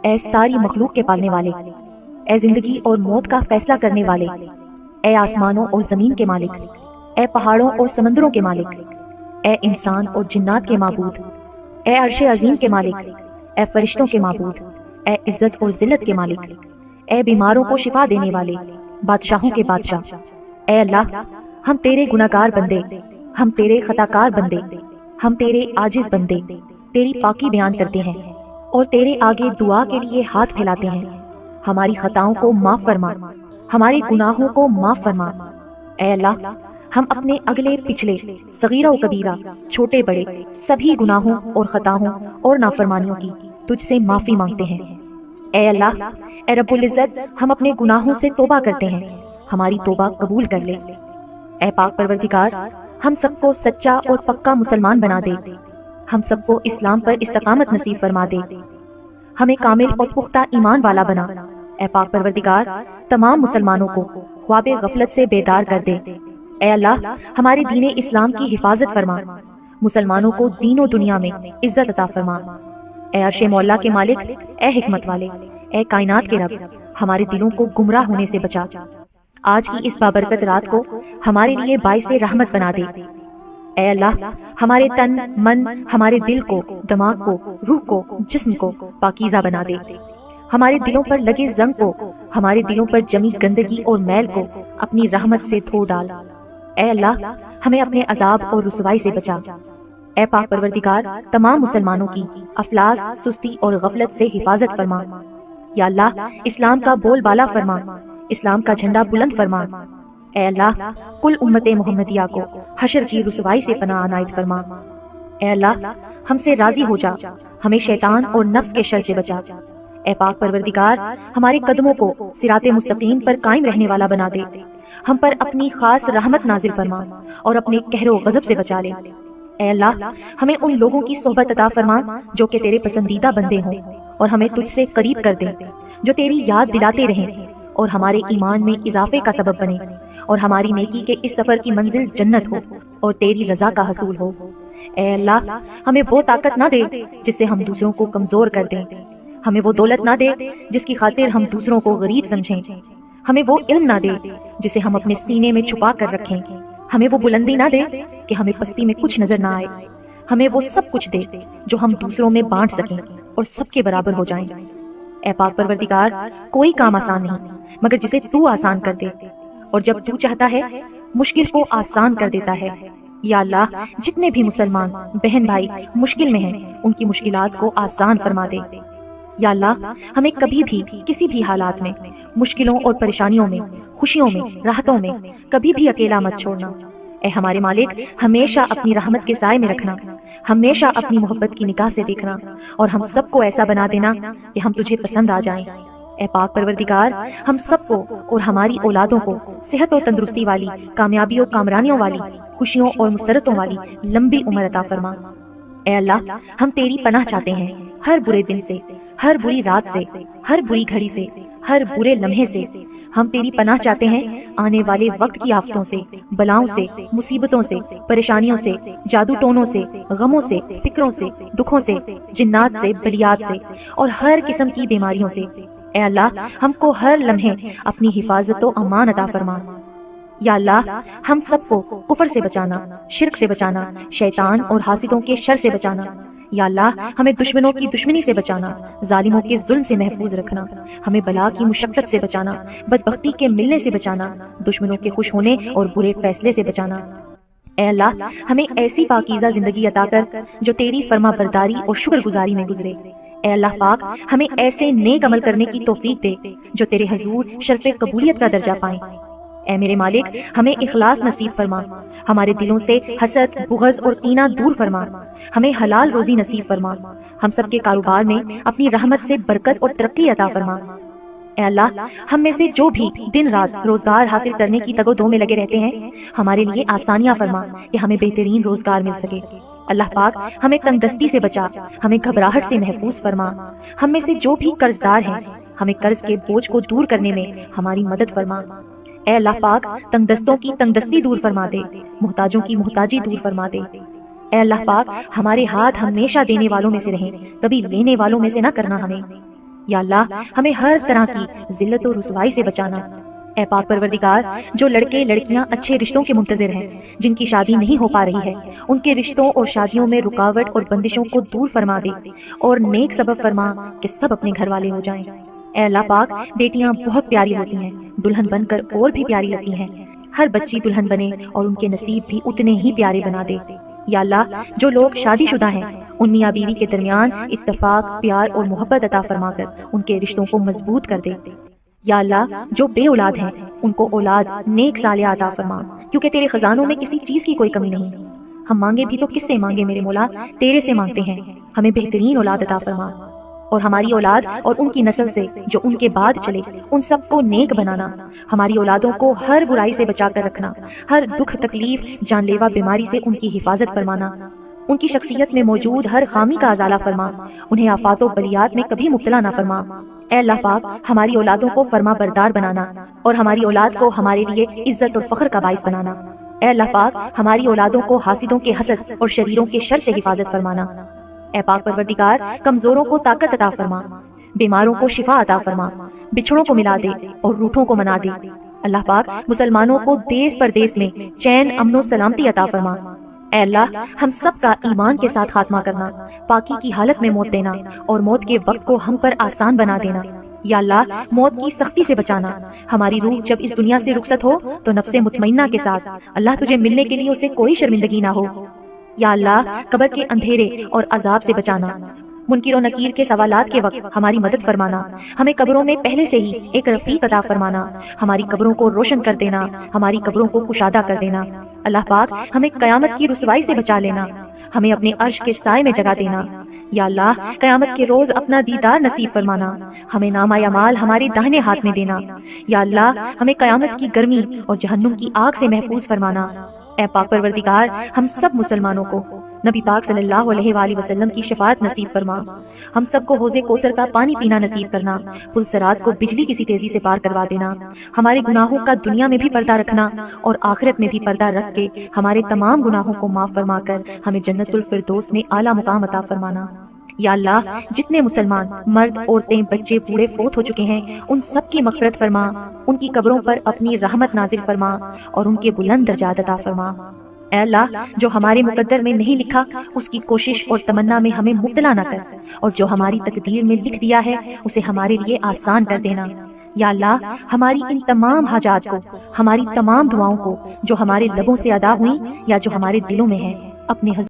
اے ساری مخلوق کے پالنے والے، اے زندگی اور موت کا فیصلہ کرنے والے، اے آسمانوں اور زمین کے مالک، اے پہاڑوں اور سمندروں کے مالک، اے انسان اور جنات کے معبود، اے عرش عظیم کے مالک، اے فرشتوں کے معبود، اے عزت اور ذلت کے مالک، اے بیماروں کو شفا دینے والے، بادشاہوں کے بادشاہ، اے اللہ، ہم تیرے گناہگار بندے، ہم تیرے خطاکار بندے، ہم تیرے عاجز بندے تیری پاکی بیان کرتے ہیں اور تیرے آگے دعا کے لیے ہاتھ پھیلاتے ہیں۔ ہماری خطاؤں کو معاف فرما، ہمارے گناہوں کو معاف فرما۔ اے اللہ، ہم اپنے اگلے پچھلے، صغیرہ و کبیرہ، چھوٹے بڑے سبھی گناہوں اور خطاؤں اور نافرمانیوں کی تجھ سے معافی مانگتے ہیں۔ اے اللہ، اے رب العزت، ہم اپنے گناہوں سے توبہ کرتے ہیں، ہماری توبہ قبول کر لے۔ اے پاک پروردگار، ہم سب کو سچا اور پکا مسلمان بنا دے، ہم سب کو اسلام پر استقامت نصیب فرما دے، ہمیں کامل اور پختہ ایمان والا بنا۔ اے پاک پروردگار، تمام مسلمانوں کو خواب غفلت سے بیدار کر دے۔ اے اللہ، ہمارے دین اسلام کی حفاظت فرما، مسلمانوں کو دین و دنیا میں عزت عطا فرما۔ اے عرش مولا کے مالک، اے حکمت والے، اے کائنات کے رب، ہمارے دلوں کو گمراہ ہونے سے بچا۔ آج کی اس بابرکت رات کو ہمارے لیے باعث رحمت بنا دے۔ اے اللہ، ہمارے تن، من، ہمارے دل کو، دماغ کو، روح کو، جسم کو پاکیزہ بنا دے۔ ہمارے دلوں پر لگے زنگ کو، ہمارے دلوں پر جمی گندگی اور میل کو اپنی رحمت سے دھو ڈال۔ اے اللہ، ہمیں اپنے عذاب اور رسوائی سے بچا۔ اے پاک پروردگار، تمام مسلمانوں کی افلاس، سستی اور غفلت سے حفاظت فرما۔ یا اللہ، اسلام کا بول بالا فرما، اسلام کا جھنڈا بلند فرما۔ اے اللہ، کل امت محمدیہ کو حشر کی رسوائی سے پناہ عنایت فرما۔ اے اللہ، ہم سے راضی ہو جا، ہمیں شیطان اور نفس کے شر سے بچا۔ اے پاک پروردگار، ہمارے قدموں کو صراط مستقیم پر قائم رہنے والا بنا دے، ہم پر اپنی خاص رحمت نازل فرما اور اپنے قہر و غضب سے بچا لے۔ اے اللہ، ہمیں ان لوگوں کی صحبت عطا فرما جو کہ تیرے پسندیدہ بندے ہوں، اور ہمیں تجھ سے قریب کر دے، جو تیری یاد دلاتے رہیں اور ہمارے ایمان میں اضافے کا سبب بنے، اور ہماری نیکی کے اس سفر کی منزل جنت ہو اور تیری رضا کا حصول ہو۔ اے اللہ، ہمیں وہ طاقت نہ دے جس سے ہم دوسروں کو کمزور کر دیں، ہمیں وہ دولت نہ دے جس کی خاطر ہم دوسروں کو غریب سمجھیں، ہمیں وہ علم نہ دے جسے ہم اپنے سینے میں چھپا کر رکھیں، ہمیں وہ بلندی نہ دے کہ ہمیں پستی میں کچھ نظر نہ آئے، ہمیں وہ سب کچھ دے جو ہم دوسروں میں بانٹ سکیں اور سب کے برابر ہو جائیں۔ اے پاک پروردگار، کوئی کام آسان نہیں مگر جسے تو آسان کر دے، اور جب تو چاہتا ہے مشکل کو آسان کر دیتا ہے۔ یا اللہ، جتنے بھی مسلمان بہن بھائی مشکل میں ہیں، ان کی مشکلات کو آسان فرما دے۔ یا اللہ، ہمیں کبھی بھی کسی بھی حالات میں، مشکلوں اور پریشانیوں میں، خوشیوں میں، راحتوں میں کبھی بھی اکیلا مت چھوڑنا۔ اے ہمارے مالک، ہمیشہ اپنی رحمت کے سائے میں رکھنا، ہمیشہ اپنی محبت کی نگاہ سے دیکھنا، اور ہم سب کو ایسا بنا دینا کہ ہم تجھے پسند آ جائیں۔ اے پاک پروردگار، ہم سب کو اور ہماری اولادوں کو صحت اور تندرستی والی، کامیابی اور کامرانیوں والی، خوشیوں اور مسرتوں والی لمبی عمر عطا فرما۔ اے اللہ، ہم تیری پناہ چاہتے ہیں ہر برے دن سے، ہر بری رات سے، ہر بری گھڑی سے، ہر برے لمحے سے۔ ہم تیری پناہ چاہتے ہیں آنے والے وقت کی آفتوں سے، بلاؤں سے، مصیبتوں سے، پریشانیوں سے، جادو ٹونوں سے، غموں سے، فکروں سے، دکھوں سے، جنات سے، بلیات سے، اور ہر قسم کی بیماریوں سے۔ اے اللہ، ہم کو ہر لمحے اپنی حفاظت و امان عطا فرما۔ یا اللہ، ہم سب کو کفر سے بچانا، شرک سے بچانا، شیطان اور حاسدوں کے شر سے بچانا۔ یا اللہ، ہمیں دشمنوں کی دشمنی سے بچانا، ظالموں کے ظلم سے محفوظ رکھنا، ہمیں بلا کی مشقت سے بچانا، بدبختی کے ملنے سے بچانا، دشمنوں کے خوش ہونے اور برے فیصلے سے بچانا۔ اے اللہ، ہمیں ایسی پاکیزہ زندگی عطا کر جو تیری فرما برداری اور شکر گزاری میں گزرے۔ اے اللہ پاک، ہمیں ایسے نیک عمل کرنے کی توفیق دے جو تیرے حضور شرف قبولیت کا درجہ پائیں۔ اے میرے مالک، ہمیں اخلاص نصیب فرما، ہمارے دلوں سے حسد، بغض اور کینہ دور فرما، ہمیں حلال روزی نصیب فرما، ہم سب کے کاروبار میں اپنی رحمت سے برکت اور ترقی عطا فرما۔ اے اللہ، ہم میں سے جو بھی دن رات روزگار حاصل کرنے کی تگ و دو میں لگے رہتے ہیں، ہمارے لیے آسانیاں فرما کہ ہمیں بہترین روزگار مل سکے۔ اللہ پاک، ہمیں تنگ دستی سے بچا، ہمیں گھبراہٹ سے محفوظ فرما۔ ہم میں سے جو بھی قرض دار ہیں، ہمیں قرض کے بوجھ کو دور کرنے میں ہماری مدد فرما۔ اے اللہ پاک، تنگ دستوں کی تنگ دستی دور فرما دے، محتاجوں کی محتاجی دور فرما دے۔ اے اللہ پاک، ہمارے ہاتھ ہمیشہ دینے والوں میں سے رہیں، کبھی لینے والوں میں سے نہ کرنا ہمیں۔ یا اللہ ہمیں ہر طرح کی ذلت و رسوائی سے بچانا۔ اے پاک پروردگار، جو لڑکے لڑکیاں اچھے رشتوں کے منتظر ہیں، جن کی شادی نہیں ہو پا رہی ہے، ان کے رشتوں اور شادیوں میں رکاوٹ اور بندشوں کو دور فرما دے اور نیک سبب فرما کہ سب اپنے گھر والے ہو جائیں۔ اے اللہ پاک، بیٹیاں بہت پیاری ہوتی ہیں، دلہن بن کر اور بھی پیاری لگتی ہیں۔ ہر بچی دلہن بنے اور ان کے نصیب بھی اتنے ہی پیارے بنا دے۔ یا اللہ جو لوگ شادی شدہ ہیں، ان میاں بیوی کے درمیان اتفاق، پیار اور محبت عطا فرما کر ان کے رشتوں کو مضبوط کر دے۔ یا اللہ جو بے اولاد ہیں، ان کو اولاد نیک صالحہ عطا فرما، کیونکہ تیرے خزانوں میں کسی چیز کی کوئی کمی نہیں۔ ہم مانگے بھی تو کس سے مانگے میرے مولا، تیرے سے مانگتے ہیں۔ ہمیں بہترین اولاد عطا فرما، اور ہماری اولاد اور ان کی نسل سے جو ان کے بعد چلے، ان سب کو نیک بنانا۔ ہماری اولادوں کو ہر برائی سے بچا کر رکھنا، ہر دکھ تکلیف، جان لیوا بیماری سے ان کی حفاظت فرمانا۔ ان کی شخصیت میں موجود ہر خامی کا ازالہ فرما، انہیں آفات و بلیات میں کبھی مبتلا نہ فرما۔ اے اللہ پاک، ہماری اولادوں کو فرما بردار بنانا اور ہماری اولاد کو ہمارے لیے عزت اور فخر کا باعث بنانا۔ اے اللہ پاک، ہماری اولادوں کو حاسدوں کے حسد اور شریروں کے شر سے حفاظت فرمانا۔ اے پاک پروردگار، کمزوروں کو طاقت عطا فرما، بیماروں کو شفا عطا فرما، بچھڑوں کو ملا دے اور روٹھوں کو منا دے۔ اللہ پاک، مسلمانوں کو دیس پردیس میں چین، امن و سلامتی عطا فرما۔ اے اللہ، ہم سب کا ایمان کے ساتھ خاتمہ کرنا، پاکی کی حالت میں موت دینا اور موت کے وقت کو ہم پر آسان بنا دینا۔ یا اللہ، موت کی سختی سے بچانا۔ ہماری روح جب اس دنیا سے رخصت ہو تو نفس مطمئنہ کے ساتھ اللہ تجھے ملنے کے لیے اسے کوئی شرمندگی نہ ہو۔ یا اللہ، قبر کے اندھیرے اور عذاب سے بچانا، منکر و نکیر کے سوالات کے وقت ہماری مدد فرمانا، ہمیں قبروں میں پہلے سے ہی ایک رفیق عطا فرمانا، ہماری قبروں کو روشن کر دینا، ہماری قبروں کو کشادہ کر دینا۔ اللہ پاک، ہمیں قیامت کی رسوائی سے بچا لینا، ہمیں اپنے عرش کے سائے میں جگہ دینا۔ یا اللہ، قیامت کے روز اپنا دیدار نصیب فرمانا، ہمیں نامہ اعمال ہمارے داہنے ہاتھ میں دینا۔ یا اللہ، ہمیں قیامت کی گرمی اور جہنم کی آگ سے محفوظ فرمانا۔ اے پاک پروردگار، ہم سب مسلمانوں کو نبی پاک صلی اللہ علیہ وآلہ وسلم کی شفاعت نصیب فرما، ہم سب کو حوض کوثر کا پانی پینا نصیب کرنا، پل صراط کو بجلی کی سی تیزی سے پار کروا دینا، ہمارے گناہوں کا دنیا میں بھی پردہ رکھنا اور آخرت میں بھی پردہ رکھ کے ہمارے تمام گناہوں کو معاف فرما کر ہمیں جنت الفردوس میں اعلیٰ مقام عطا فرمانا۔ یا اللہ، جتنے مسلمان مرد، عورتیں، بچے، بوڑھے فوت ہو چکے ہیں، ان سب کی مغفرت فرما، ان کی قبروں پر اپنی رحمت نازل فرما اور ان کے بلند درجات عطا فرما۔ اے اللہ، جو ہمارے مقدر میں نہیں لکھا اس کی کوشش اور تمنا میں ہمیں مبتلا نہ کر، اور جو ہماری تقدیر میں لکھ دیا ہے اسے ہمارے لیے آسان کر دینا۔ یا اللہ، ہماری ان تمام حاجات کو، ہماری تمام دعاؤں کو جو ہمارے لبوں سے ادا ہوئیں یا جو ہمارے دلوں میں ہیں، اپنے